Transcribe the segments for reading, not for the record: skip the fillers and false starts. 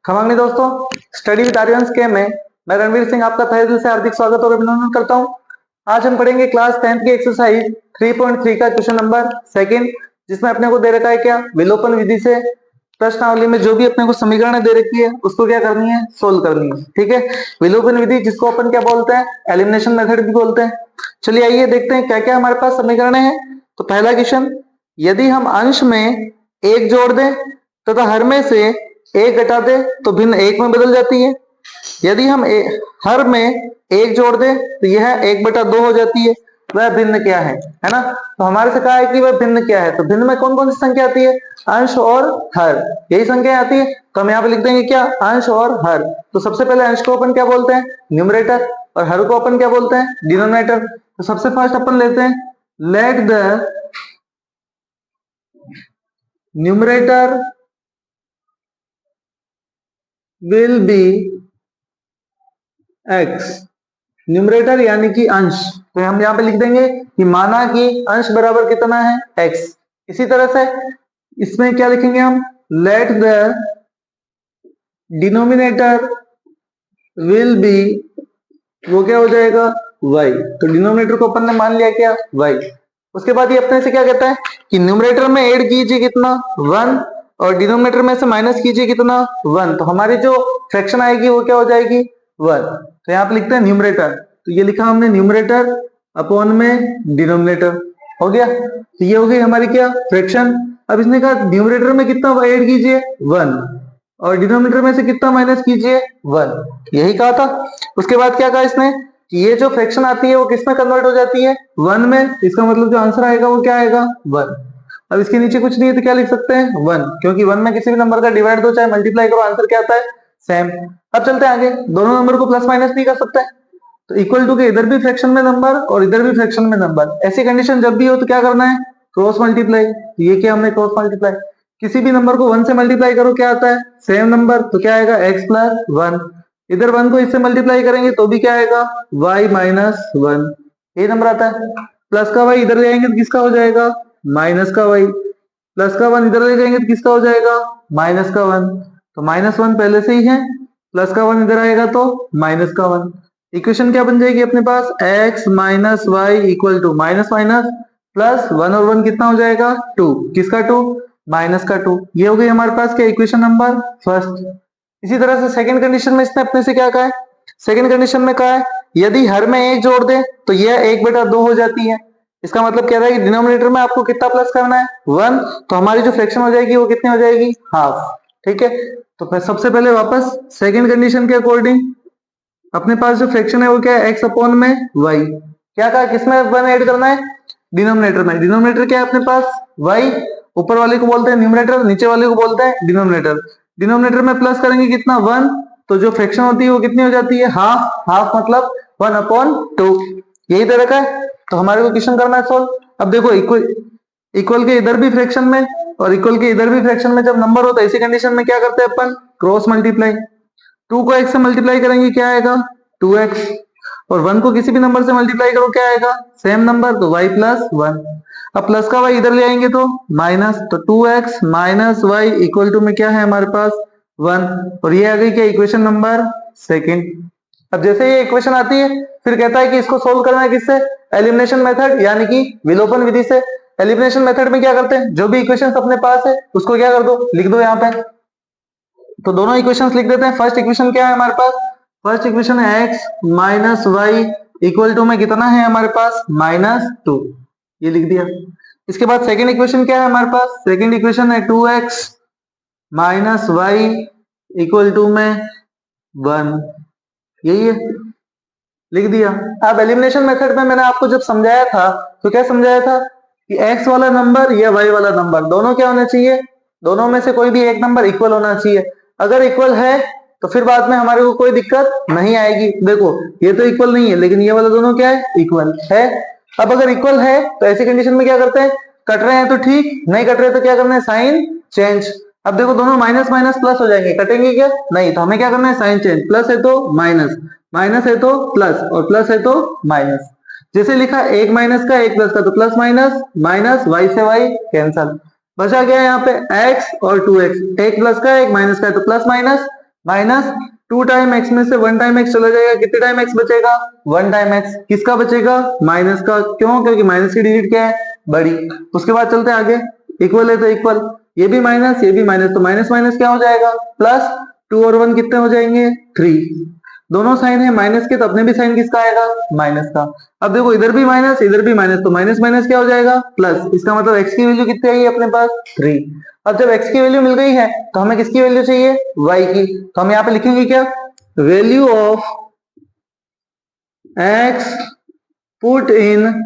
खमांगनी दोस्तों, study with Aryan के में मैं रणवीर सिंह आपका तहे दिल से हार्दिक स्वागत और अभिनंदन करता हूं। आज हम पढ़ेंगे क्लास 10th की एक्सरसाइज 3.3 का क्वेश्चन नंबर सेकंड, जिसमें अपने को दे रखा है क्या, विलोपन विधि से प्रश्नावली में जो भी अपने को समीकरण दे रखी है उसको क्या करनी है, सोल्व करनी है। ठीक है, विलोपन विधि जिसको अपन क्या बोलते हैं, एलिमिनेशन मेथड भी बोलते हैं। चलिए आइए देखते हैं क्या क्या हमारे पास समीकरण है। तो पहला क्वेश्चन, यदि हम अंश में एक जोड़ दें तथा हर में से एक घटा दे तो भिन्न एक में बदल जाती है। यदि हम हर में एक जोड़ दे तो यह 1/2 हो जाती है। वह भिन्न क्या है ना। तो हमारे से कहा है कि वह भिन्न क्या है, तो भिन्न में कौन कौन सी संख्या आती है, अंश और हर, यही संख्या आती है। तो हम यहाँ पे लिख देंगे क्या, अंश और हर। तो सबसे पहले अंश को अपन क्या बोलते हैं, न्यूमरेटर, और हर को अपन क्या बोलते हैं, डिनोमिनेटर। तो सबसे फर्स्ट अपन लेते हैं, let the numerator will be x, numerator यानी कि अंश। तो हम यहाँ पे लिख देंगे कि माना कि अंश बराबर कितना है, x। इसी तरह से इसमें क्या लिखेंगे हम, let the denominator will be, वो क्या हो जाएगा, y। तो डिनोमिनेटर को अपन ने मान लिया क्या, y। उसके बाद ये अपने से क्या कहता है कि न्यूमरेटर में ऐड कीजिए कितना, 1, और डिनोमिनेटर में से माइनस कीजिए कितना, 1। तो हमारी जो फ्रैक्शन आएगी वो क्या हो जाएगी, 1। तो यहाँ पे लिखते हैं न्यूमरेटर, तो ये लिखा हमने न्यूमरेटर अपॉन में डिनोमिनेटर, हो गया। तो ये हो गई हमारी क्या, फ्रैक्शन। अब इसने कहा न्यूमरेटर में कितना ऐड कीजिए, 1, और डिनोमिनेटर में से कितना माइनस कीजिए, 1, यही कहा था। उसके बाद क्या कहा इसने कि ये जो फ्रैक्शन आती है वो किस में कन्वर्ट हो जाती है, 1 में। इसका मतलब जो आंसर आएगा वो क्या आएगा, 1। अब इसके नीचे कुछ नहीं है तो क्या लिख सकते हैं, 1, क्योंकि 1 में किसी भी नंबर का डिवाइड दो चाहे मल्टीप्लाई करो, आंसर क्या आता है, सेम। अब चलते हैं आगे, दोनों नंबर को प्लस माइनस नहीं कर सकते, तो इक्वल टू के इधर भी फ्रैक्शन में नंबर और इधर भी फ्रैक्शन में नंबर। ऐसी कंडीशन जब भी हो तो क्या करना है, क्रॉस मल्टीप्लाई। तो ये क्या हमने क्रॉस मल्टीप्लाई, किसी भी नंबर को 1 से मल्टीप्लाई करो क्या आता है, सेम नंबर, तो क्या आएगा, x + 1। इधर 1 को इससे मल्टीप्लाई करेंगे तो भी क्या आएगा, y - 1, ये नंबर आता है। प्लस का y इधर ले आएंगे तो किसका हो जाएगा, माइनस का y। प्लस का 1 इधर ले जाएंगे तो किसका हो जाएगा, माइनस का 1। तो -1 पहले से ही है, प्लस का 1 इधर आएगा तो माइनस का 1। इक्वेशन क्या बन जाएगी अपने पास, x - y = minus minus plus 1 और 1 कितना हो जाएगा, 2। किसका 2, माइनस का 2। ये हो गई हमारे पास क्या, इक्वेशन नंबर फर्स्ट। इसी तरह से सेकंड कंडीशन में इसने अपने से क्या कहा है, सेकंड कंडीशन में कहा है यदि हर में एक जोड़ दे तो यह 1/2 हो जाती है। इसका मतलब कह रहा है कि डिनोमिनेटर में आपको कितना प्लस करना है, 1। तो हमारी जो फ्रैक्शन हो जाएगी वो कितनी हो जाएगी, हाफ। ठीक है, तो फिर सबसे पहले वापस सेकंड कंडीशन के अकॉर्डिंग अपने पास जो फ्रैक्शन है वो क्या है, x अपॉन में y। क्या कहा, किसमें 1 ऐड करना है, डिनोमिनेटर में। डिनोमिनेटर क्या है अपने पास, y। ऊपर वाले को बोलते हैं न्यूमरेटर, नीचे वाले को बोलते हैं डिनोमिनेटर। डिनोमिनेटर में प्लस करेंगे कितना, 1। तो जो फ्रैक्शन होती है वो कितनी हो जाती है, हाफ। हाफ मतलब 1/2, यही दे रखा है। तो हमारे को क्वेश्चन करना है सोल्व। अब देखो इक्वल के इधर भी फ्रैक्शन में और इक्वल के इधर भी फ्रैक्शन में जब नंबर होता है इसी कंडीशन में क्या करते हैं अपन, क्रॉस मल्टीप्लाई। 2 को x से मल्टीप्लाई करेंगे क्या आएगा, 2x, और 1 को किसी भी नंबर से मल्टीप्लाई करो क्या आएगा, सेम नंबर, तो y + 1। अब प्लस का y इधर ले आएंगे तो माइनस, तो 2x - y = में क्या है हमारे पास, 1। और ये आ गई क्या, इक्वेशन नंबर सेकंड। अब जैसे ये इक्वेशन आती है फिर कहता है कि इसको सोल्व करना है किससे, एलिमिनेशन मेथड यानी कि विलोपन विधि से। एलिमिनेशन मेथड में क्या करते हैं, जो भी इक्वेशन अपने पास है उसको क्या कर दो, लिख दो यहाँ पे। तो दोनों इक्वेशंस लिख देते हैं। फर्स्ट इक्वेशन क्या है हमारे पास, फर्स्ट इक्वेशन है x - y = में कितना है हमारे पास, -2, ये लिख दिया। इसके बाद सेकंड इक्वेशन क्या है हमारे पास, सेकंड इक्वेशन है 2x - y = में 1, यही है, लिख दिया। अब एलिमिनेशन मेथड में मैंने आपको जब समझाया था तो क्या समझाया था कि x वाला नंबर या y वाला नंबर दोनों क्या होने चाहिए, दोनों में से कोई भी एक नंबर इक्वल होना चाहिए। अगर इक्वल है तो फिर बाद में हमारे को कोई दिक्कत नहीं आएगी। देखो ये तो इक्वल नहीं है लेकिन ये वाला दोनों क्या है, इक्वल है। अब अगर इक्वल है तो ऐसी कंडीशन में क्या करते हैं, कट रहे हैं तो ठीक, नहीं कट रहे तो क्या करना है, साइन चेंज। अब देखो दोनों माइनस माइनस प्लस हो जाएंगे, कटेंगे क्या, नहीं, तो हमें क्या करना है, साइन चेंज। प्लस है तो माइनस, माइनस है तो प्लस, और प्लस है तो माइनस। जैसे लिखा एक माइनस का एक प्लस का, तो प्लस माइनस माइनस, y से y कैंसल, बचा गया यहाँ पे x और 2x। एक प्लस का एक माइनस का है तो plus minus minus 2 time x में से 1 टाइम एक्स चला जाएगा, कितने टाइम एक्स बचेगा? 1 टाइम एक्स। किसका बचेगा? माइनस का। क्यों? क्योंकि माइनस की डिजिट क्या है? बड़ी। उसके बाद चलते हैं आगे, इक्वल है तो इक्वल, ये भी माइनस ये भी माइनस, तो माइनस माइनस क्या हो जाएगा? प्लस। 2 और 1 कितने हो जाएंगे? 3। दोनों साइन है माइनस के, तो अपने भी साइन किसका आएगा? माइनस का। अब देखो इधर भी माइनस इधर भी माइनस, तो माइनस माइनस क्या हो जाएगा? प्लस। इसका मतलब एक्स की वैल्यू कितनी आई अपने पास? 3। अब जब एक्स की वैल्यू मिल गई है तो हमें किसकी वैल्यू चाहिए? वाई की। तो हम यहाँ पे लिखेंगे क्या? Value of x put in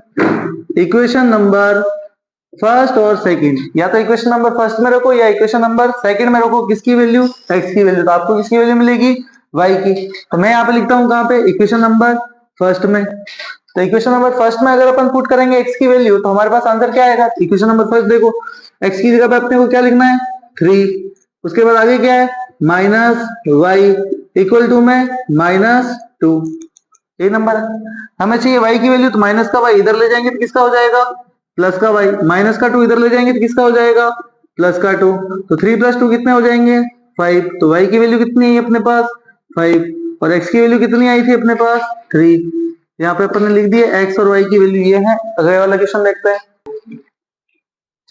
equation number first और सेकंड, या तो इक्वेशन नंबर फर्स्ट में रखो या इक्वेशन नंबर सेकंड में रखो। किसकी वैल्यू? एक्स की वैल्यू। तो आपको किसकी वैल्यू मिलेगी? वाई की। तो मैं यहाँ पे लिखता हूँ कहाँ पे? इक्वेशन नंबर फर्स्ट में। तो इक्वेशन नंबर फर्स्ट में अगर अपन पुट करेंगे एक्स की वैल्यू तो हमारे पास आंसर क्या आएगा? इक्वेशन नंबर फर्स्ट देखो, एक्स की जगह पे अपने को क्या लिखना है? 3। उसके बाद आगे क्या है? माइनस वाई इक्वल टू में -2। ये नंबर है हमें चाहिए वाई की वैल्यू, तो माइनस का वाई इधर ले जाएंगे तो किसका हो जाएगा? प्लस का वाई। माइनस का 2 इधर ले जाएंगे तो किसका हो जाएगा? प्लस का 2। तो 3 + 2 कितने हो जाएंगे? 5। तो वाई की वैल्यू कितनी है अपने पास? 5। और एक्स की वैल्यू कितनी आई थी अपने पास? 3। यहाँ पे अपन ने लिख दिया एक्स और वाई की वैल्यू ये है। अगले वाला क्वेश्चन देखते हैं।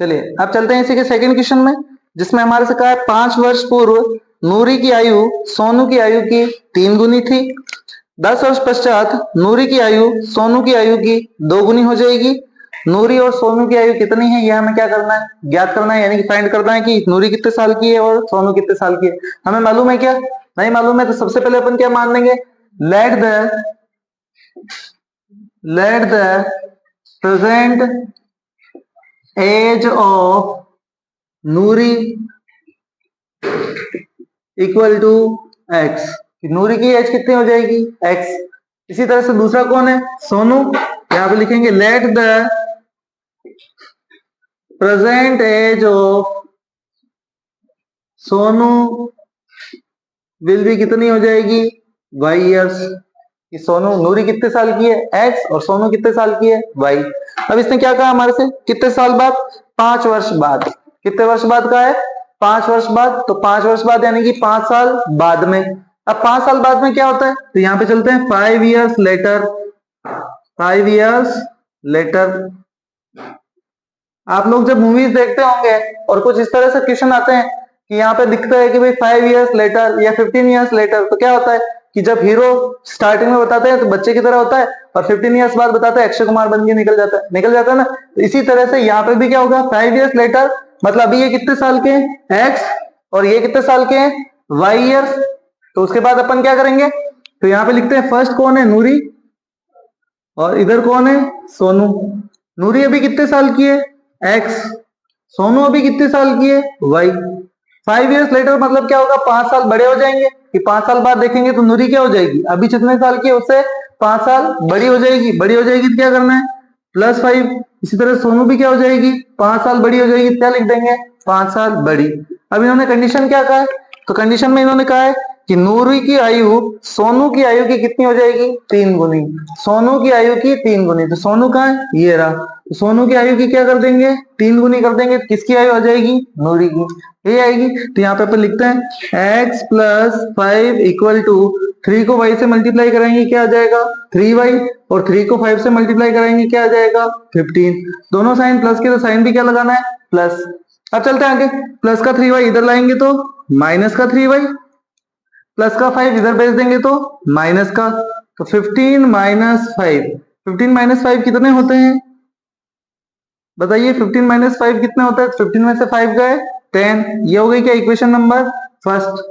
चलिए अब चलते हैं इसी के सेकंड क्वेश्चन में, जिसमें हमारे से कहा है 5 वर्ष पूर्व नूरी की आयु सोनू की आयु की 3 गुनी थी। 10 वर्ष पश्चात नूरी की आयु सोनू की आयु की 2 गुनी हो जाएगी। नूरी और सोनू की आयु कितनी है, यह हमें क्या करना है? ज्ञात करना है, यानी कि फाइंड करना है कि नूरी कितने साल की है और सोनू कितने साल की है। हमें मालूम है क्या? नहीं मालूम है। तो सबसे पहले अपन क्या मान लेंगे? Let the present age of Noori equal to X. Noori की एज कितनी हो जाएगी? एक्स। इसी तरह से दूसरा कौन है? सोनू। यहां पे लिखेंगे let the present age of Sonu will be कितनी हो जाएगी? Y years. कि सोनू नूरी कितने साल की है? एक्स। और सोनू कितने साल की है? वाई। अब इसने क्या कहा हमारे से? कितने साल बाद? 5 वर्ष बाद। कितने वर्ष बाद का है? 5 वर्ष बाद। तो 5 वर्ष बाद यानी कि 5 साल बाद में। अब 5 साल बाद में क्या होता है? तो यहाँ पे चलते हैं 5 years लेटर। 5 years letter. आप लोग जब मूवीज देखते होंगे और कुछ इस तरह से क्वेश्चन आते हैं कि यहाँ पे दिखता है कि भाई 5 years लेटर या 15 years लेटर, तो क्या होता है कि जब हीरो स्टार्टिंग में बताते हैं तो बच्चे की तरह होता है, और 15 years बाद बताते हैं अक्षय कुमार बन के निकल जाता है ना। तो इसी तरह से यहाँ पे भी क्या होगा? 5 years लेटर, मतलब अभी ये कितने साल के हैं? एक्स। और ये कितने साल के हैं? Y years. तो उसके बाद अपन क्या करेंगे? तो यहाँ पे लिखते हैं फर्स्ट कौन है? नूरी। और इधर कौन है? सोनू। नूरी अभी कितने साल की है? एक्स। सोनू अभी कितने साल की है? वाई। 5 years लेटर मतलब क्या होगा? 5 साल बड़े हो जाएंगे। कि 5 साल बाद देखेंगे तो नूरी क्या हो जाएगी? अभी जितने साल की है उससे 5 साल बड़ी हो जाएगी। बड़ी हो जाएगी तो क्या करना है? +5। इसी तरह सोनू भी क्या हो जाएगी? 5 साल बड़ी हो जाएगी, क्या लिख देंगे? 5 साल बड़ी। अब इन्होंने कंडीशन क्या कहा है? तो कंडीशन में इन्होंने कहा है कि नूरी की आयु सोनू की आयु की कितनी हो जाएगी? 3 गुनी। सोनू की आयु की 3 गुनी। तो सोनू कहाँ है? ये रहा। तो सोनू की आयु की क्या कर देंगे? 3 गुनी कर देंगे। किसकी आयु आ जाएगी? नूरी की। ये आएगी। तो यहाँ पे अपन लिखते हैं x + 5 इक्वल टू 3 को y से मल्टीप्लाई कराएंगे क्या आ जाएगा? 3y। और 3 को 5 से मल्टीप्लाई कराएंगे क्या आ जाएगा? 15। दोनों साइन प्लस के, तो साइन भी क्या लगाना है? प्लस। अब चलते हैं आगे। प्लस का 3y इधर लाएंगे तो माइनस का 3y, प्लस का 5 इधर भेज देंगे तो माइनस का। तो 15 - 5, 15 - 5 कितने होते हैं? बताइए 15 - 5 कितने होते हैं? 15 में से 5 गए 10। ये हो गई क्या? Equation number first.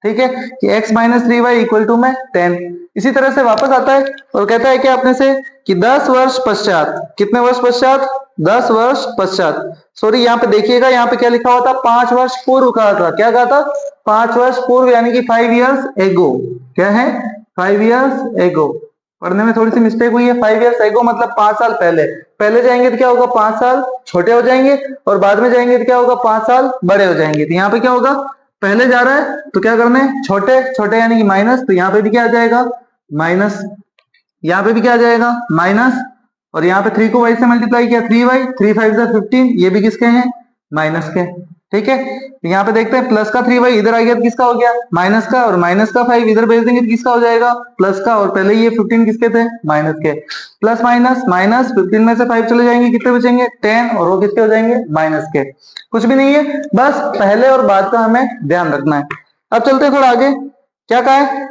ठीक है कि x - 3y इक्वल टू में 10। इसी तरह से वापस आता है और कहता है क्या अपने से कि 10 वर्ष पश्चात। कितने वर्ष पश्चात? 10 वर्ष पश्चात। सॉरी यहाँ पे देखिएगा, यहाँ पे क्या लिखा हुआ था? 5 वर्ष पूर्व कहा था। क्या कहा था? 5 वर्ष पूर्व, यानी कि 5 years एगो। क्या है? 5 years एगो। पढ़ने में थोड़ी सी मिस्टेक हुई है। 5 years एगो मतलब 5 साल पहले। पहले जाएंगे तो क्या होगा? 5 साल छोटे हो जाएंगे, और बाद में जाएंगे तो क्या होगा? 5 साल बड़े हो जाएंगे। तो यहाँ पे क्या होगा? पहले जा रहा है तो क्या करना है? छोटे छोटे यानी कि माइनस। तो यहाँ पे भी क्या आ जाएगा? माइनस। यहाँ पे भी क्या आ जाएगा? माइनस। और यहाँ पे 3 को y से मल्टीप्लाई किया 3y, 3 × 5 = 15। ये भी किसके हैं? माइनस के। ठीक है, यहाँ पे देखते हैं प्लस का 3y इधर आ गया तो किसका हो गया, माइनस का, और माइनस का 5 इधर भेज देंगे तो किसका हो जाएगा, प्लस का, और पहले ये 15 किसके थे, माइनस के। प्लस माइनस माइनस, 15 में से 5 चले जाएंगे, कितने बचेंगे 10, और वो किसके हो जाएंगे, माइनस के। कुछ भी नहीं है, बस पहले और बाद का हमें ध्यान रखना है। अब चलते हैं थोड़ा आगे, क्या कहा है,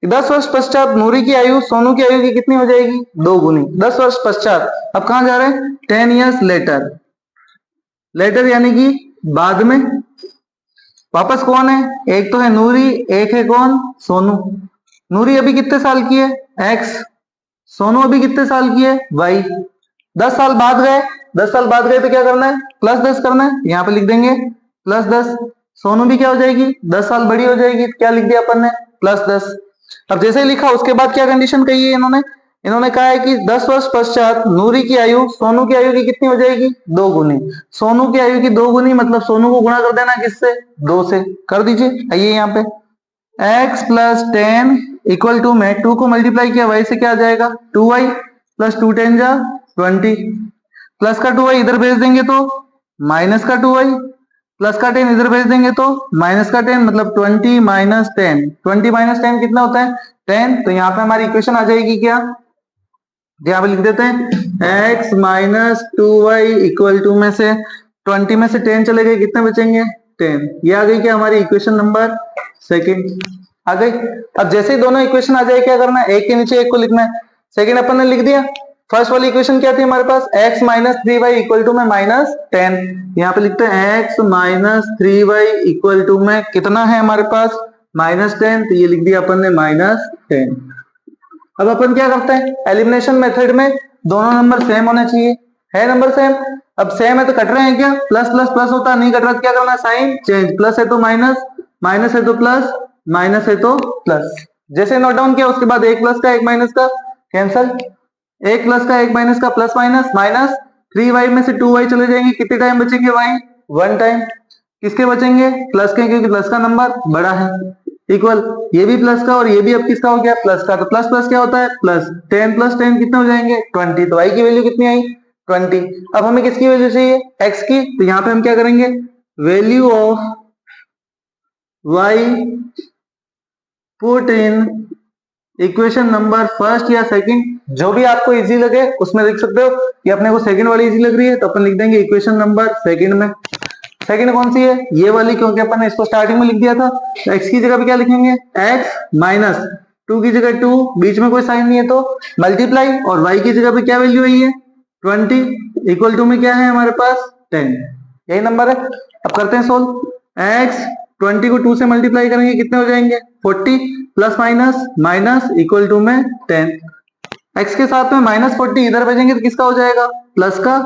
10 वर्ष पश्चात नूरी की आयु सोनू की आयु की कितनी हो जाएगी, 2 गुनी। 10 वर्ष पश्चात, अब कहां जा रहे हैं, 10 years लेटर, लेटर यानी कि बाद में। वापस कौन है, एक तो है नूरी, एक है कौन, सोनू। नूरी अभी कितने साल की है, x, सोनू अभी कितने साल की है, y। 10 साल बाद गए, 10 साल बाद गए तो क्या करना है, +10 करना है, यहाँ पे लिख देंगे +10। सोनू भी क्या हो जाएगी, 10 साल बड़ी हो जाएगी, क्या लिख दिया अपन ने, +10। अब जैसे ही लिखा उसके बाद क्या कंडीशन कही है इन्होंने, इन्होंने कहा है कि 10 वर्ष पश्चात नूरी की आयु सोनू की आयु की कितनी हो जाएगी, 2 गुनी। सोनू की आयु की 2 गुनी मतलब सोनू को गुणा कर देना किससे, 2 से, कर दीजिए। आइए यहाँ पे x प्लस 10 इक्वल टू में 2 को मल्टीप्लाई किया y से क्या आ जाएगा, 2y प्लस 2 10 जा 20, प्लस का 2y इधर भेज देंगे तो माइनस का 2y, प्लस का 10 इधर भेज देंगे तो माइनस का 10, मतलब 20 माइनस 10, 20 माइनस 10 कितना होता है, 10। तो यहाँ पे हमारी इक्वेशन आ जाएगी क्या, यहाँ पे लिख देते हैं x minus 2y equal to में से 20 में से 10 चले गए, कितने बचेंगे, 10। ये आ गई क्या हमारी इक्वेशन नंबर सेकंड, आ गई। अब जैसे ही दोनों इक्वेशन आ जाए क्या करना है, एक के नीचे एक को लिखना है। सेकंड अपन ने लिख दिया। फर्स्ट वाली इक्वेशन क्या थी हमारे पास, x minus 3y equal to में -10। यहाँ पे लिखते हैं x minus 3y equal to में कितना है हमारे पास, -10। तो ये लिख दिया अपन ने -10। अब अपन क्या करते हैं, एलिमिनेशन मेथड में दोनों नंबर सेम होने चाहिए, है नंबर सेम। अब सेम है तो कट रहे हैं क्या, प्लस प्लस प्लस होता है, नहीं कट रहा तो क्या करना है, साइन चेंज, प्लस है तो माइनस, माइनस है तो प्लस, माइनस है तो प्लस। जैसे नोट डाउन किया उसके बाद एक प्लस का एक माइनस का कैंसल, एक प्लस का एक माइनस का प्लस माइनस माइनस, 3y में से 2y चले जाएंगे, कितने टाइम बचेंगे y, 1 टाइम। किसके बचेंगे, प्लस के, क्योंकि प्लस का नंबर बड़ा है। इक्वल ये भी प्लस का और ये भी अब किसका हो गया, प्लस का। तो प्लस प्लस क्या होता है, प्लस 10 प्लस 10 कितने हो जाएंगे, 20। तो y की वैल्यू कितनी आई, 20। अब हमें किसकी वैल्यू चाहिए, x की। तो यहाँ पे हम क्या करेंगे, value of y put in equation number first या सेकंड, जो भी आपको इजी लगे उसमें लिख सकते हो। कि अपने को सेकंड वाली इजी लग रही है तो अपन लिख देंगे इक्वेशन नंबर सेकंड में। सेकंड कौन सी है, ये वाली, क्योंकि अपन ने इसको स्टार्टिंग में लिख दिया था। तो x की जगह पे क्या लिखेंगे, x माइनस 2 की जगह 2, बीच में कोई साइन नहीं है तो मल्टीप्लाई, और y की जगह पे क्या वैल्यू आई है, 20 इक्वल टू में क्या है हमारे पास, 10। यही नंबर है। अब करते हैं सोल्व। x 20 को 2 से मल्टीप्लाई करेंगे, कितने हो जाएंगे, 40, plus minus minus equal to में 10। x के साथ में -40 इधर भेजेंगे तो किसका हो जाएगा, प्लस का।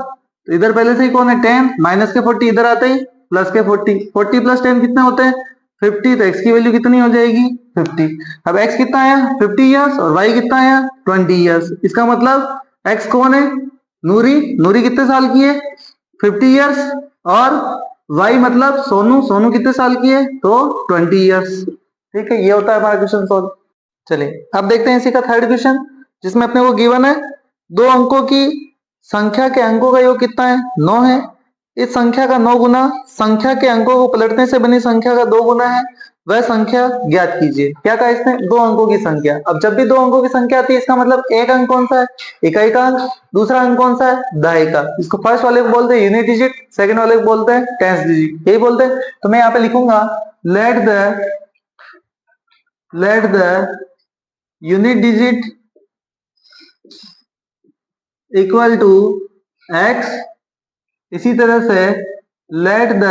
तो इधर पहले से ही कौन है, 10, माइनस के 40 इधर आते ही प्लस के 40, 40 प्लस 10 कितने होते हैं, 50। तो x की वैल्यू कितनी हो जाएगी, 50। अब x कितना आया, 50 इयर्स, और y कितना आया, 20 इयर्स। इसका मतलब x कौन है, नूरी। नूरी कितने साल की है, 50 इयर्स, और y मतलब सोनू। सोनू कितने साल की है, तो 20 इयर्स। ठीक है, ये होता है हमारा क्वेश्चन सॉल्व। चलिए अब देखते हैं इसी का थर्ड क्वेश्चन, जिसमें अपने को गिवन है 2 अंकों की संख्या के अंकों का योग कितना है, 9 है। इस संख्या का 9 गुना संख्या के अंकों को पलटने से बनी संख्या का 2 गुना है, वह संख्या ज्ञात कीजिए। क्या कहा इसने, 2 अंकों की संख्या। अब जब भी 2 अंकों की संख्या आती है इसका मतलब एक अंक कौन सा है, इकाई का अंक, दूसरा अंक कौन सा है, दहाई का। इसको फर्स्ट वाले को बोलते हैं यूनिट डिजिट, सेकंड वाले को बोलते हैं टेंस डिजिट, यही बोलते हैं। तो मैं यहाँ पे लिखूंगा let the unit digit equal to x, इसी तरह से लेट द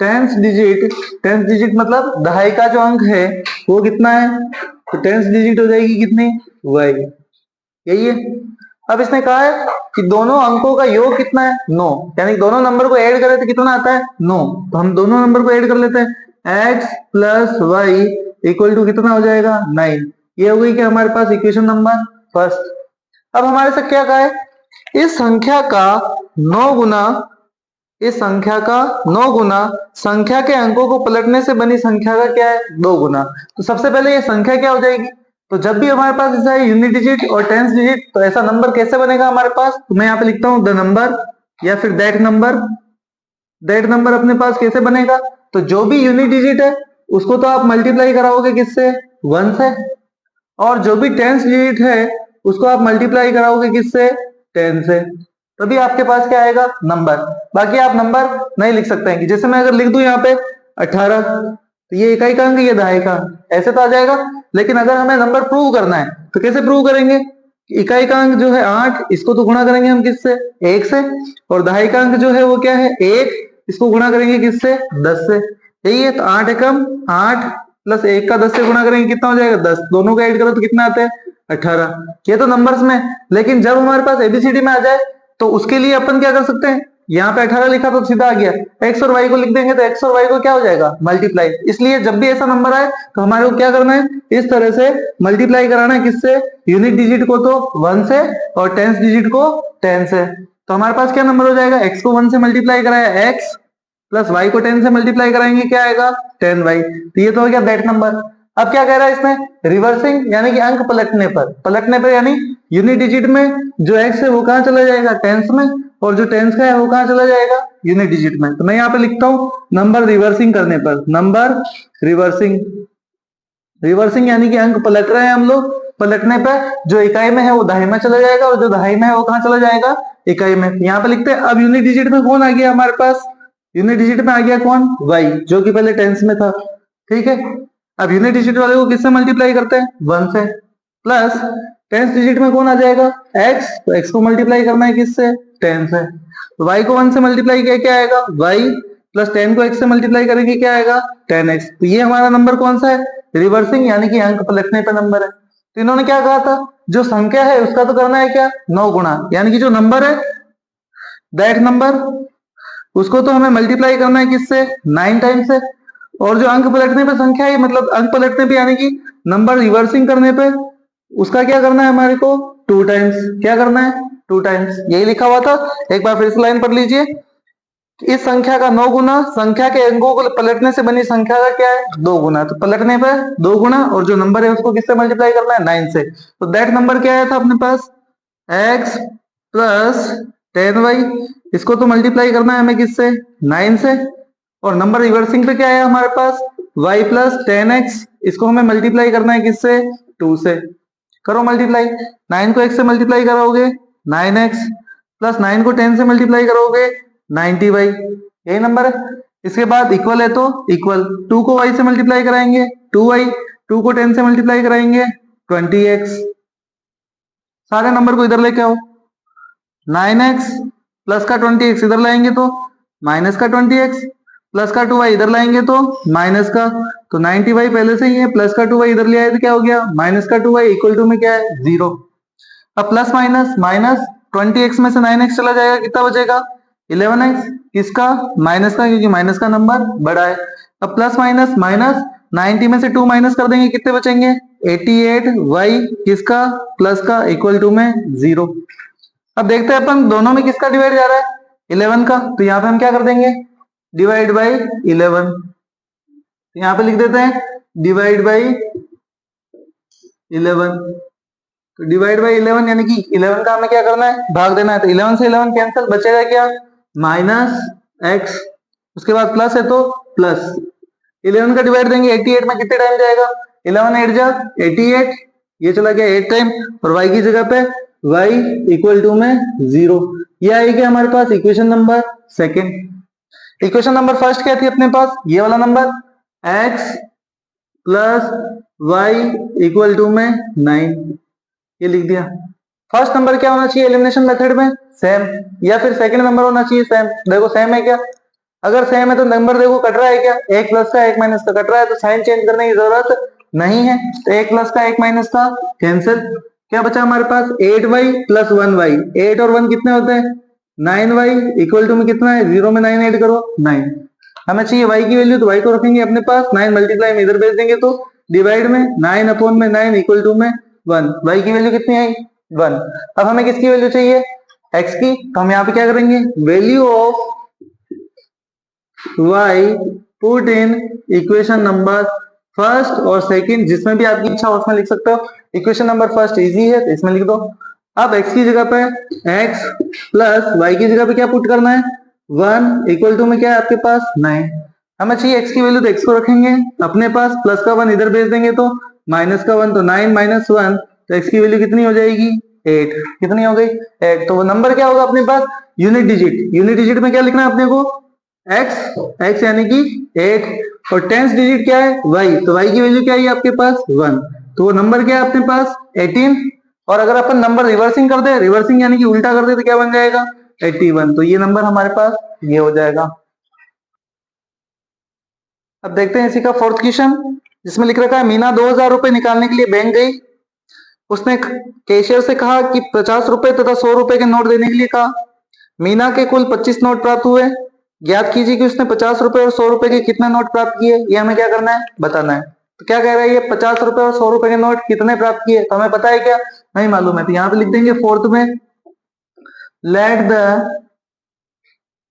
टेंस डिजिट मतलब दहाई का जो अंक है वो कितना है, तो टेंस डिजिट हो जाएगी कितनी, y। यही है। अब इसने कहा है कि दोनों अंकों का योग कितना है, 9, यानी दोनों नंबर को ऐड करें तो कितना आता है, 9। तो हम दोनों नंबर को ऐड कर लेते हैं, x plus Y equal to कितना हो जाएगा, 9। ये हो गई कि हमारे पास इक्वेशन नंबर फर्स्ट। अब हमारे से क्या कहा है, इस संख्या का 9 गुना, इस संख्या का 9 गुना संख्या के अंकों को पलटने से बनी संख्या का क्या है, 2 गुना। तो सबसे पहले ये संख्या क्या हो जाएगी, तो जब भी हमारे पास ऐसा है यूनिट डिजिट और टेंस डिजिट, तो ऐसा नंबर कैसे बनेगा हमारे पास, तो मैं यहाँ पे लिखता हूँ द नंबर या फिर दैट नंबर। दैट नंबर अपने पास कैसे बनेगा, तो जो भी यूनिट डिजिट है उसको तो आप मल्टीप्लाई कराओगे किससे, 1 से, और जो भी टेंथ डिजिट है उसको आप मल्टीप्लाई कराओगे किससे, 10 से, तभी आपके पास क्या आएगा, नंबर। बाकी आप नंबर नहीं लिख सकते हैं कि जैसे मैं अगर लिख दूं यहाँ पे 18, तो ये इकाई का अंक, ये दहाई का, ऐसे तो आ जाएगा। लेकिन अगर हमें नंबर प्रूव करना है तो कैसे प्रूव करेंगे, इकाई का अंक जो है 8, इसको तो गुणा करेंगे हम किससे, 1 से, और दहाई का अंक जो है वो क्या है, 1, इसको गुणा करेंगे किससे, 10 से। यही है, तो 8 एकम 8 प्लस 1 का 10 से गुणा करेंगे कितना हो जाएगा, 10, दोनों का ऐड करो तो कितना आता है, 18। ये तो नंबर्स में। लेकिन जब हमारे पास एबीसीडी में आ जाए तो उसके लिए अपन क्या कर सकते हैं, यहाँ पे 18 लिखा तो सीधा आ गया, एक्स और वाई को लिख देंगे तो एक्स और वाई को क्या हो जाएगा, मल्टीप्लाई। इसलिए जब भी ऐसा नंबर आए तो हमारे को क्या करना है, इस तरह से मल्टीप्लाई कराना है, किससे, यूनिट डिजिट को तो 1 से और टेंथ डिजिट को 10 से। तो हमारे पास क्या नंबर हो जाएगा, एक्स को 1 से मल्टीप्लाई कराया एक्स, प्लस वाई को 10 से मल्टीप्लाई कराएंगे क्या आएगा, 10y। तो ये तो हो गया दैट नंबर। अब क्या कह रहा है इसमें, रिवर्सिंग, यानी कि अंक पलटने पर यानी यूनिट डिजिट में जो एक्स है वो कहां चला जाएगा, टेंस में, और जो टेंस का है वो कहां चला जाएगा, यूनिट डिजिट में। तो मैं यहाँ पे लिखता हूं नंबर रिवर्सिंग करने पर, नंबर रिवर्सिंग, रिवर्सिंग यानी कि अंक पलट रहे हैं हम लोग, पलटने पर जो इकाई में है वो दहाई में चला जाएगा, और जो दहाई में है वो कहां चला जाएगा, इकाई में। यहाँ पे लिखते हैं अब यूनिट डिजिट में कौन आ गया हमारे पास, यूनिट डिजिट में आ गया कौन, y, जो कि पहले टेंस में था। ठीक है, अब यूनिट डिजिट वाले को किससे मल्टीप्लाई करते हैं, 1 से, प्लस टेंथ डिजिट में कौन आ जाएगा, x, तो x को मल्टीप्लाई करना है किससे, 10 से, तो y को 1 से मल्टीप्लाई किया क्या आएगा, y, प्लस 10 को x से मल्टीप्लाई करेंगे क्या आएगा, 10x। तो ये हमारा नंबर कौन सा है, रिवर्सिंग, यानी कि अंक पलटने पर नंबर है। तो इन्होंने क्या कहा था, जो संख्या है उसका तो करना है क्या, 9 गुणा, यानी कि जो नंबर है दैट नंबर, उसको तो हमें मल्टीप्लाई करना है किससे, 9 टाइम्स से, और जो अंक पलटने पे संख्या है, मतलब अंक पलटने पे यानी कि नंबर रिवर्सिंग करने पे उसका क्या करना है हमारे को, 2 टाइम्स। क्या करना है, 2 टाइम्स, यही लिखा हुआ था। एक बार फिर से लाइन पढ़ लीजिए, इस संख्या का 9 गुना, संख्या के अंकों को पलटने से बनी संख्या का क्या है, 2 गुना, तो पलटने पर 2 गुना, और जो नंबर है उसको किससे मल्टीप्लाई करना है, 9 से। तो दैट नंबर क्या आया था अपने पास, x प्लस 10y, इसको तो मल्टीप्लाई करना है हमें किससे, 9 से, और नंबर रिवर्सिंग पे क्या है हमारे पास, y प्लस 10x, इसको हमें मल्टीप्लाई करना है किससे, 2 से। करो मल्टीप्लाई, 9 को x से मल्टीप्लाई करोगे 9x, प्लस 9 को 10 से मल्टीप्लाई करोगे 90y, यही नंबर है। इसके बाद इक्वल है तो इक्वल, 2 को y से मल्टीप्लाई कराएंगे 2y, 2 को 10 से मल्टीप्लाई कराएंगे 20x, सारे नंबर को इधर लेके आओ, 9x प्लस का 20x इधर लाएंगे तो माइनस का 20x, प्लस का 2y इधर लाएंगे तो माइनस का, तो 90y पहले से ही है, प्लस का 2y इधर ले आए तो क्या हो गया, माइनस का 2y इक्वल टू में क्या है, 0। अब प्लस माइनस, माइनस 20x में से 9x चला जाएगा, कितना बचेगा, 11x, किसका, माइनस का, क्योंकि माइनस का नंबर बड़ा है। अब प्लस माइनस, माइनस 90 में से 2 माइनस कर देंगे, कितने बचेंगे, 88y, किसका, प्लस का, इक्वल टू में 0। अब देखते हैं अपन दोनों में किसका डिवाइड जा रहा है, 11 का, तो यहाँ पे हम क्या कर देंगे, डिवाइड बाई 11, यहाँ पे लिख देते हैं डिवाइड बाई 11, तो डिवाइड बाई 11 यानी कि 11 का हमें क्या करना है, भाग देना है, तो 11 से 11 कैंसिल, बचेगा क्या, माइनस x, उसके बाद प्लस है तो प्लस, 11 का डिवाइड देंगे 88 में, कितने टाइम जाएगा, 11 8 जा 88, ये चला गया 8 टाइम, और y की जगह पे y इक्वल टू में 0। ये आएगी हमारे पास equation number second. Equation number first क्या थी अपने पास, ये वाला number, x plus Y equal to में 9, ये लिख दिया। फर्स्ट नंबर क्या होना चाहिए एलिमिनेशन मेथड में, सेम, या फिर सेकंड नंबर होना चाहिए सेम। देखो सेम है क्या, अगर सेम है तो नंबर देखो कट रहा है क्या, एक प्लस का एक माइनस का कट रहा है, तो साइन चेंज करने की जरूरत नहीं है, तो एक प्लस का एक माइनस का कैंसिल। क्या बचा हमारे पास, 8y प्लस 1y, 8 और 1 कितने होते हैं, 9y इक्वल टू में कितना है, 0 में 9 ऐड करो 9, हमें चाहिए y की वैल्यू, तो y को रखेंगे अपने पास, 9 मल्टीप्लाई में इधर भेज देंगे, तो डिवाइड में 9 अपॉन में 9 इक्वल टू में 1, y की वैल्यू कितनी आई, 1। अब हमें किसकी वैल्यू चाहिए, x की, तो हम यहाँ पे क्या करेंगे, value of y put in equation number first और सेकंड, जिसमें भी आपकी इच्छा उसमें लिख सकते हो। इक्वेशन नंबर फर्स्ट इजी है तो इसमें लिख दो। अब x की जगह पे x प्लस y की जगह पे क्या पुट करना है, 1 इक्वल टू में क्या है आपके पास 9। हमें चाहिए x की वैल्यू, तो x को रखेंगे अपने पास, प्लस का 1 इधर भेज देंगे तो माइनस का 1, तो 9 माइनस 1, तो x की वैल्यू कितनी हो जाएगी 8। कितनी हो गई 8। तो वो नंबर क्या होगा अपने पास यूनिट डिजिट। यूनिट डिजिट में क्या लिखना है अपने को x यानी कि 8, और टेंस डिजिट क्या है y, तो y की वैल्यू क्या है आपके पास 1, तो वो नंबर क्या है अपने पास 18। और अगर अपन नंबर रिवर्सिंग कर दे, रिवर्सिंग यानी कि उल्टा कर दे, तो क्या बन जाएगा 81। तो ये नंबर हमारे पास ये हो जाएगा। अब देखते हैं इसी का फोर्थ क्वेश्चन, जिसमें लिख रखा है मीना 2000 रुपए निकालने के लिए बैंक गई। उसने कैशियर से कहा कि 50 रुपए तथा 100 रुपए के नोट देने के लिए कहा। मीना के कुल 25 नोट प्राप्त हुए। ज्ञात कीजिए कि उसने 50 रुपए और 100 रुपए के कितने नोट प्राप्त किए। ये हमें क्या करना है बताना है। तो क्या कह रहा है ये 50 रुपए और 100 रुपए के नोट कितने प्राप्त किए, तो हमें पता है क्या नहीं मालूम है। तो यहाँ पे लिख देंगे फोर्थ में, let the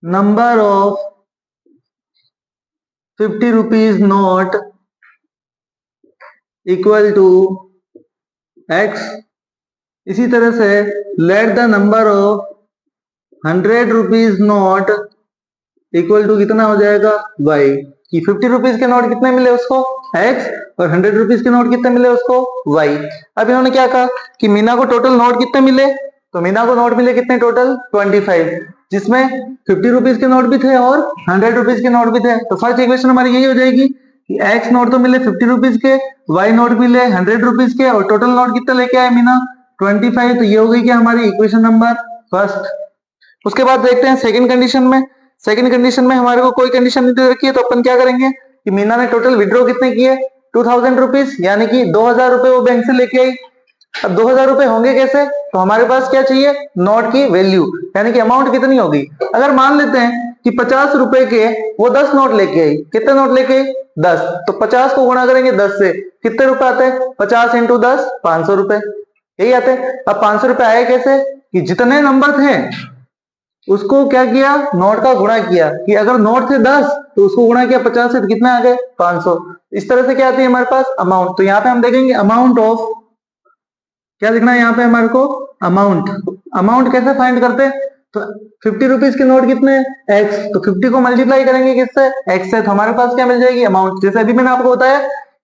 number of 50 rupees note equal to x। इसी तरह से let the number of 100 rupees note equal to कितना हो जाएगा y, कि 50 रुपीज के नोट कितने मिले उसको x, और 100 रुपीज के नोट कितने मिले उसको y। अब इन्होंने क्या कहा कि मीना को टोटल नोट कितने मिले, तो मीना को नोट मिले कितने टोटल 25, जिसमें 50 रुपीज के नोट भी थे और 100 रुपीज के नोट भी थे। तो फर्स्ट इक्वेशन हमारी यही हो जाएगी कि x नोट तो मिले 50 रुपीज के, y नोट मिले 100 रुपीज के, और टोटल नोट कितने लेके आए मीना 25। तो ये हो गई क्या हमारी इक्वेशन नंबर फर्स्ट। उसके बाद देखते हैं सेकंड कंडीशन में। सेकंड कंडीशन में हमारे को कोई कंडीशन नहीं दे रखी है, तो अपन क्या करेंगे कि मीना ने टोटल विड्रॉ कितने किए 2000 रुपीज, यानी कि 2000 रुपए वो बैंक से लेके आई। अब 2000 रुपए होंगे कैसे, तो हमारे पास क्या चाहिए नोट की वैल्यू, यानी कि अमाउंट कितनी होगी। अगर मान लेते हैं कि 50 रुपए के वो 10 नोट लेके आई, कितने नोट लेके आई 10, तो 50 को गुणा करेंगे 10 से, कितने रुपए आते हैं 50 इंटू 10 500 रुपए, यही आते हैं। अब 500 रुपए आए कैसे कि जितने नंबर थे उसको क्या किया नोट का गुणा किया, कि अगर नोट थे 10 तो उसको गुणा किया 50 से, तो कितना आ गए 500। इस तरह से क्या आती है हमारे पास अमाउंट। तो यहाँ पे हम देखेंगे अमाउंट ऑफ, क्या लिखना है यहाँ पे हमारे को अमाउंट। अमाउंट कैसे फाइंड करते हैं, तो 50 रुपीज के नोट कितने x, तो 50 को मल्टीप्लाई करेंगे किससे x से, तो हमारे पास क्या मिल जाएगी अमाउंट। जैसे अभी मैंने आपको बताया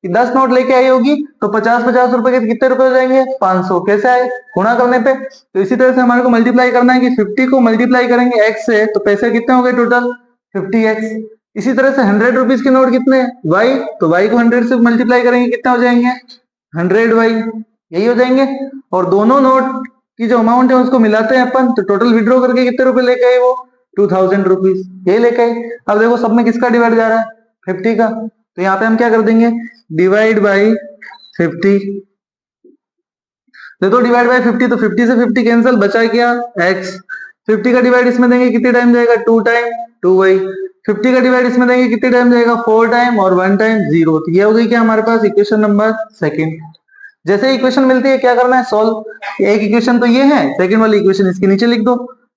कि 10 नोट लेके आई होगी तो 50 रुपए के कितने रुपए हो जाएंगे 500, कैसे आए गुणा करने पे। तो इसी तरह से हमारे को मल्टीप्लाई करना है कि 50 को मल्टीप्लाई करेंगे x से, तो पैसे कितने हो गए टोटल 50x। इसी तरह से 100 रुपीज के नोट कितने y, तो y को 100 से मल्टीप्लाई करेंगे कितने हो जाएंगे 100y, यही हो जाएंगे। और दोनों नोट की जो अमाउंट है उसको मिलाते हैं अपन, तो टोटल विड्रॉ करके कितने रुपए लेके आए वो 2000 रुपीज, यही लेके आए। अब देखो सब में किसका डिवाइड जा रहा है 50 का, तो यहाँ पे हम क्या कर देंगे डिवाइड बाई 50। देखो डिवाइड बाई 50, तो 50 से 50 कैंसिल, बचा क्या x। 50 का डिवाइड इसमें देंगे कितने टाइम जाएगा 2 टाइम 2y। 50 का डिवाइड इसमें देंगे कितने टाइम जाएगा 4 टाइम, और 1 टाइम 0। तो ये हो गई क्या हमारे पास इक्वेशन नंबर सेकंड। जैसे इक्वेशन मिलती है क्या करना है सॉल्व। एक इक्वेशन तो ये है, सेकंड वाली इक्वेशन इसके नीचे लिख दो,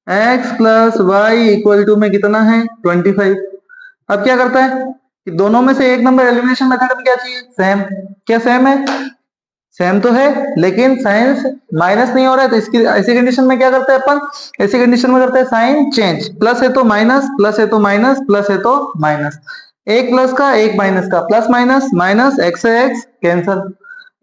x plus Y equal to में कितना है 25। अब क्या करता है कि दोनों में से एक नंबर एलिमिनेशन मेथड में क्या चाहिए सेम। क्या सेम है, सेम तो है, लेकिन साइंस माइनस नहीं हो रहा है, तो इसकी ऐसी कंडीशन में क्या करते हैं अपन, ऐसी कंडीशन में करते हैं साइन चेंज, प्लस है तो माइनस, प्लस है तो माइनस, प्लस है तो माइनस, एक प्लस का एक माइनस का प्लस माइनस, माइनस एक्स है एक्स कैंसल,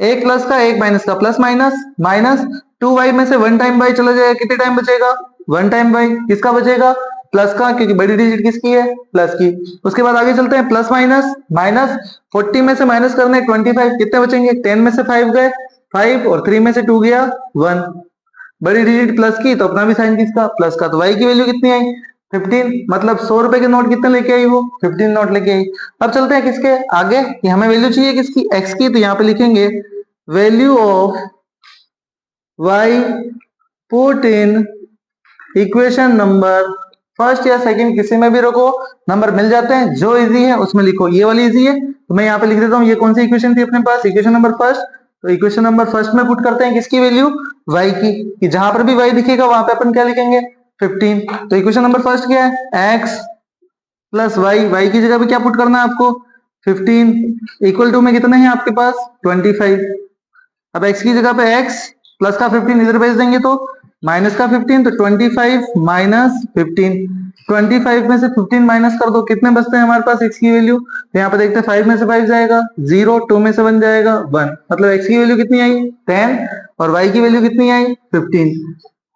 एक प्लस का एक माइनस का प्लस माइनस, माइनस 2y में से 1 टाइम y चला जाएगा, कितने टाइम बचेगा 1 टाइम y, किसका बचेगा प्लस का, क्योंकि बड़ी डिजिट किसकी है प्लस की। उसके बाद आगे चलते हैं प्लस माइनस, माइनस 40 में से माइनस करने 25, कितने बचेंगे 10 में से 5 गए 5, और 3 में से 2 गया 1, बड़ी डिजिट प्लस की तो अपना भी साइन किसका प्लस का, तो y की वैल्यू कितनी आई 15, मतलब 100 रुपए के नोट कितने लेके आई वो 15 नोट लेके आई। अब चलते हैं किसके आगे कि हमें वैल्यू चाहिए किसकी x की, तो यहाँ पे लिखेंगे value of y put in equation number first या सेकंड, किसी में भी रखो नंबर मिल जाते हैं, जो इजी है उसमें लिखो। ये वाली इजी है तो मैं यहाँ पे लिख देता हूँ, ये कौन सी इक्वेशन थी अपने पास इक्वेशन नंबर फर्स्ट, तो इक्वेशन नंबर फर्स्ट में पुट करते हैं किसकी वैल्यू y की, कि जहां पर भी y दिखेगा वहां पे अपन क्या लिखेंगे 15। तो इक्वेशन नंबर फर्स्ट क्या है x प्लस y की जगह पे क्या पुट करना है आपको 15 इक्वल टू में कितना है आपके पास 25। अब x की जगह पे x प्लस का 15 इधर भेज देंगे तो माइनस का 15 तो 25 माइनस 15, 25 में से 15 माइनस कर दो, कितने बचते हैं हमारे पास x की वैल्यू, तो यहाँ पे देखते हैं 5 में से 5 जाएगा 0, 2 में से 1 जाएगा 1, मतलब x की वैल्यू कितनी आई 10 और y की वैल्यू कितनी आई 15।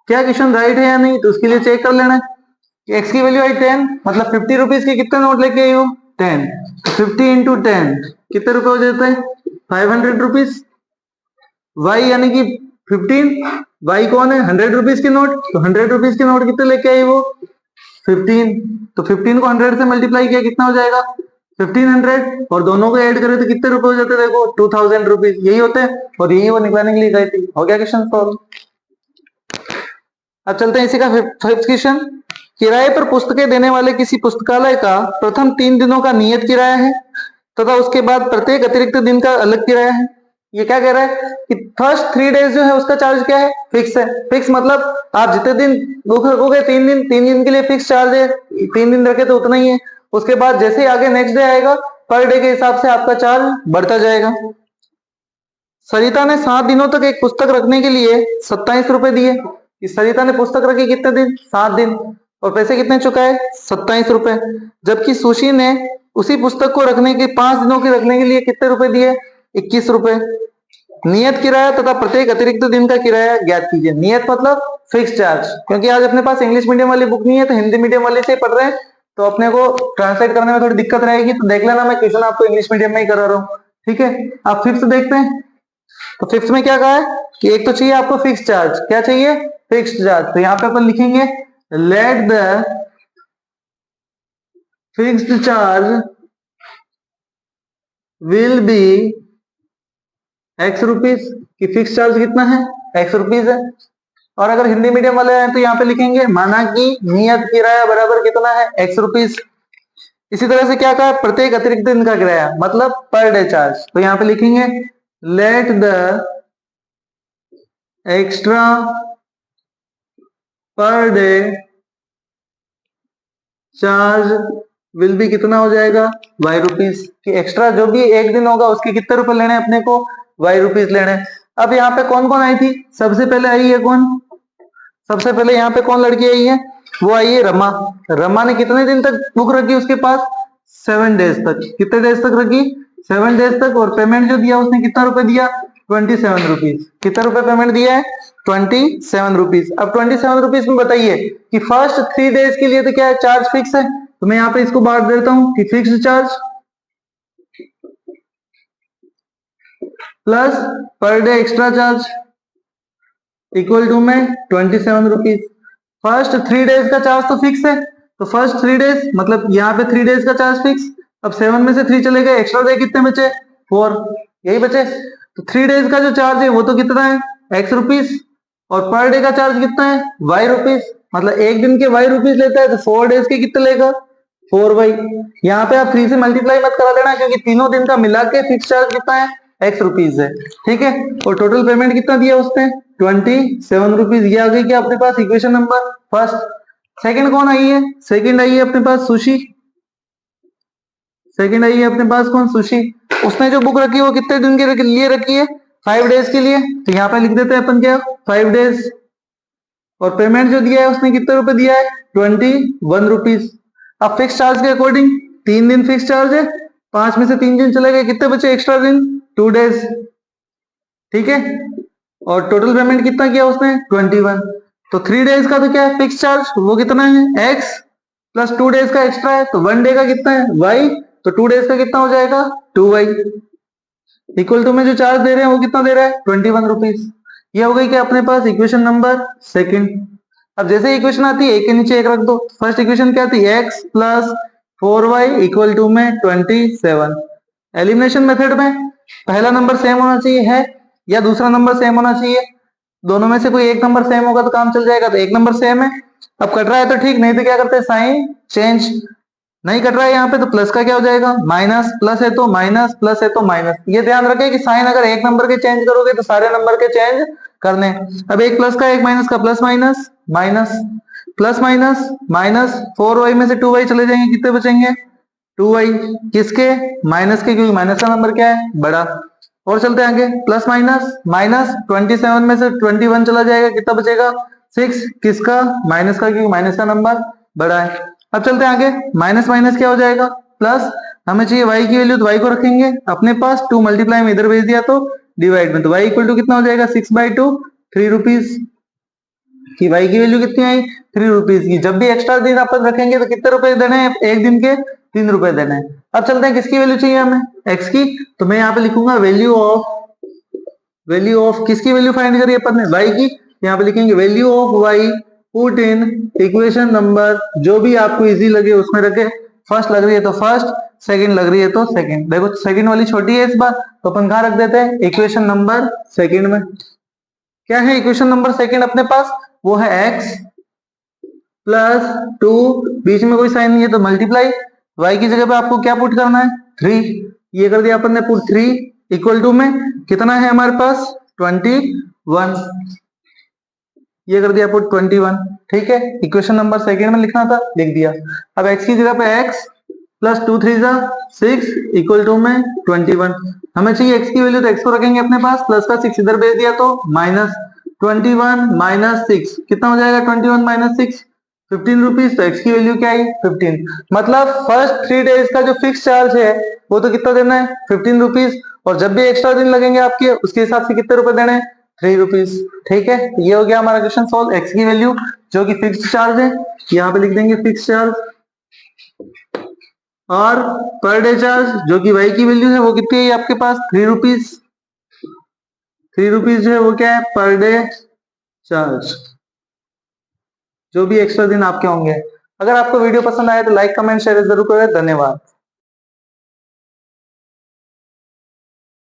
क्या क्वेश्चन राइट है या नहीं, तो उसके लिए चेक कर लेना है। x की वैल्यू आई 10, मतलब 50 रुपीज के कितने नोट लेके आई हो 10, 50 इंटू 10 कितने रुपए हो जाते हैं 500 रुपीज। y यानी कि 15, y कौन है 100 रुपीज के नोट, तो 100 रुपीज के नोट कितने लेके आई वो 15, तो 15 को 100 से मल्टीप्लाई किया कितना हो जाएगा 1500, और दोनों को ऐड करें तो कितने रुपए हो जाते हैं देखो 2000 रुपीज, यही होते हैं और यही वो निकालने के लिए गई थी। हो गया क्वेश्चन सॉल्व। अब चलते हैं इसी का फिफ्थ क्वेश्चन। किराए पर पुस्तकें देने वाले किसी पुस्तकालय का प्रथम 3 दिनों का नियत किराया है तथा उसके बाद प्रत्येक अतिरिक्त दिन का अलग किराया है। ये क्या कह रहा है कि फर्स्ट 3 डेज जो है उसका चार्ज क्या है फिक्स है। फिक्स मतलब आप जितने दिन बुक रखोगे 3 दिन के लिए फिक्स चार्ज है, 3 दिन रखे तो उतना ही है। उसके बाद जैसे ही आगे नेक्स्ट डे आएगा पर डे के हिसाब से आपका चार्ज बढ़ता जाएगा। सरिता ने 7 दिनों तक एक पुस्तक रखने के लिए 27 रुपए दिए। इस सरिता ने पुस्तक रखी कितने दिन 7 दिन और पैसे कितने चुकाए 27 रुपए, जबकि सुशी ने उसी पुस्तक को रखने के 5 दिनों के रखने के लिए कितने रुपए दिए 21 रुपए। नियत किराया तथा प्रत्येक अतिरिक्त दिन का किराया ज्ञात कीजिए। नियत मतलब फिक्स चार्ज, क्योंकि आज अपने पास इंग्लिश मीडियम वाली बुक नहीं है तो हिंदी मीडियम वाले से ही पढ़ रहे हैं, तो अपने को ट्रांसलेट करने में थोड़ी दिक्कत रहेगी, तो देख लेना मैं क्वेश्चन आपको इंग्लिश मीडियम में ही करा रहा हूँ। ठीक है, आप फिफ्थ देखते हैं। तो फिफ्थ में क्या कहा है कि एक तो चाहिए आपको फिक्स चार्ज, क्या चाहिए फिक्स चार्ज, तो यहाँ पे अपन लिखेंगे let the fixed charge will be x rupees, की फिक्स चार्ज कितना है एक्स रुपीज है। और अगर हिंदी मीडियम वाले हैं तो यहाँ पे लिखेंगे माना कि नियत किराया बराबर कितना है एक्स रुपीज। इसी तरह से क्या कहा प्रत्येक अतिरिक्त दिन का किराया मतलब पर डे चार्ज, तो यहाँ पे लिखेंगे let the extra per day charge will भी कितना हो जाएगा वाई रुपीज, कि एक्स्ट्रा जो भी एक दिन होगा उसके कितने रुपए लेने अपने को वाई रुपीज लेने। अब यहाँ पे कौन कौन आई थी, सबसे पहले आई है कौन, सबसे पहले यहाँ पे कौन लड़की आई है, वो आई है रमा। रमा ने कितने दिन तक बुक रखी उसके पास 7 डेज तक, कितने डेज तक रखी 7 डेज तक, और पेमेंट जो दिया उसने कितना रुपए दिया 27 रुपीज। कितना रुपए पेमेंट दिया है 27 रुपीज। अब 27 रुपीज में बताइए कि फर्स्ट 3 डेज के लिए तो क्या है चार्ज फिक्स है, तो मैं यहाँ पे इसको बांट देता हूं कि fix charge plus per day extra charge equal to में 27 रुपीज। फर्स्ट 3 डेज का चार्ज तो फिक्स है, तो फर्स्ट 3 डेज मतलब यहाँ पे 3 डेज का चार्ज फिक्स। अब 7 में से 3 चले गए, एक्स्ट्रा डे कितने बचे 4, यही बचे। तो 3 डेज का जो चार्ज है वो तो कितना है एक्स रुपीज, और पर डे का चार्ज कितना है वाई रुपीज, मतलब एक दिन के वाई रुपीज लेता है तो 4 डेज के कितने लेगा 4 वाई। यहाँ पे आप 3 से मल्टीप्लाई मत करा देना क्योंकि तीनों दिन का मिला के फिक्स चार्ज कितना है एक्स रुपीज है। ठीक है, और टोटल पेमेंट कितना दिया उसने 27 रुपीज। ये आ गई क्या अपने पास इक्वेशन नंबर फर्स्ट। सेकंड कौन आई है, सेकंड आई है अपने पास सुशी। सेकंड आई है अपने पास कौन सुशी। उसने जो बुक रखी है वो कितने दिन के लिए रखी है 5 डेज के लिए, तो यहाँ पे लिख देते हैं अपन क्या 5 डेज। और पेमेंट जो दिया है उसने कितने रुपए दिया है 21 रुपीज। अब फिक्स चार्ज के अकॉर्डिंग 3 दिन फिक्स चार्ज है, 5 में से 3 दिन चले गए, कितने बचे एक्स्ट्रा दिन 2 डेज। ठीक है, और टोटल पेमेंट कितना किया उसने 21। तो 3 डेज का तो क्या है फिक्स चार्ज वो कितना है x प्लस 2 डेज का एक्स्ट्रा है तो 1 डे का कितना है y, तो 2 डेज का कितना हो जाएगा 2y इक्वल टू में जो चार्ज दे रहे हैं वो कितना दे रहा है 21 रुपीज। ये हो गई क्या अपने पास इक्वेशन नंबर सेकंड। अब जैसे इक्वेशन आती है एक के नीचे एक रख दो। फर्स्ट इक्वेशन क्या थी x plus 4y equal to में 27। एलिमिनेशन मेथड में पहला नंबर सेम होना चाहिए है या दूसरा नंबर सेम होना चाहिए, दोनों में से कोई एक नंबर सेम होगा तो काम चल जाएगा, तो एक नंबर सेम है। अब कट रहा है तो ठीक, नहीं तो क्या करते हैं साइन चेंज। नहीं कट रहा है यहाँ पे तो प्लस का क्या हो जाएगा माइनस, प्लस है तो माइनस, प्लस है तो माइनस। ये ध्यान रखें कि साइन अगर एक नंबर के चेंज करोगे तो सारे नंबर के चेंज करने। अब एक प्लस का एक माइनस का plus minus minus plus minus minus 4y में से 2y चले जाएंगे, कितने बचेंगे 2y, किसके माइनस के, क्योंकि माइनस का नंबर क्या है बड़ा। और चलते हैं आगे प्लस माइनस माइनस 27 में से 21 चला जाएगा, कितना बचेगा 6 किसका, माइनस का, क्योंकि माइनस का नंबर बड़ा है। अब चलते हैं आगे, माइनस माइनस क्या हो जाएगा, प्लस। हमें चाहिए y की वैल्यू, तो y को रखेंगे अपने पास, 2 मल्टीप्लाई में इधर भेज दिया तो डिवाइड में, तो y इक्वल टू कितना हो जाएगा, 6/2, 3 रुपीज की y की वैल्यू कितनी आई, 3 रुपीज की। जब भी एक्स्ट्रा दिन अपन रखेंगे तो कितने रुपए देने हैं, एक दिन के 3 रुपए देने हैं। अब चलते हैं किसकी वैल्यू चाहिए हमें, x की, तो मैं यहाँ पे लिखूंगा वैल्यू ऑफ किसकी वैल्यू फाइंड करी अपन ने, y की। यहाँ पे लिखेंगे value of y, put in equation number, जो भी आपको इजी लगे उसमें रखे। फर्स्ट लग रही है तो फर्स्ट, सेकंड लग रही है तो सेकंड। देखो सेकंड वाली छोटी है इस बार, तो अपन कहाँ रख देते हैं, इक्वेशन नंबर सेकंड में। क्या है इक्वेशन नंबर सेकंड अपने पास, वो है x प्लस 2, बीच में कोई साइन नहीं है तो मल्टीप्लाई, y की जगह पे आपको क्या पुट करना है, 3। ये कर दिया अपन ने पुट, 3 इक्वल टू में कितना है हमारे पास, 21। ये कर दिया पुट 21, ठीक है। इक्वेशन नंबर सेकंड में लिखना था, लिख दिया। अब x की जगह पे x प्लस 2 3 6 इक्वल टू में 21। हमें चाहिए x की वैल्यू, तो x को रखेंगे अपने पास, प्लस का 6 इधर भेज दिया तो माइनस 21 माइनस 6 कितना हो जाएगा, 21 माइनस 6 15 रुपीज। तो x की वैल्यू क्या आई, 15। मतलब फर्स्ट 3 डेज का जो फिक्स चार्ज है वो तो कितना देना है, 15 रुपीज, और जब भी एक्स्ट्रा दिन लगेंगे आपके उसके हिसाब से कितने रुपए देने हैं, 3 रुपीज, ठीक है। ये हो गया हमारा क्वेश्चन सॉल्व। x की वैल्यू जो कि फिक्स चार्ज है, यहाँ पे लिख देंगे फिक्स चार्ज, और पर डे चार्ज जो कि y की वैल्यू है वो कितनी है आपके पास, 3 रुपीज। 3 रुपीज जो है वो क्या है, पर डे चार्ज, जो भी एक्स्ट्रा दिन आपके होंगे। अगर आपको वीडियो पसंद आए तो लाइक कमेंट शेयर जरूर करें। धन्यवाद।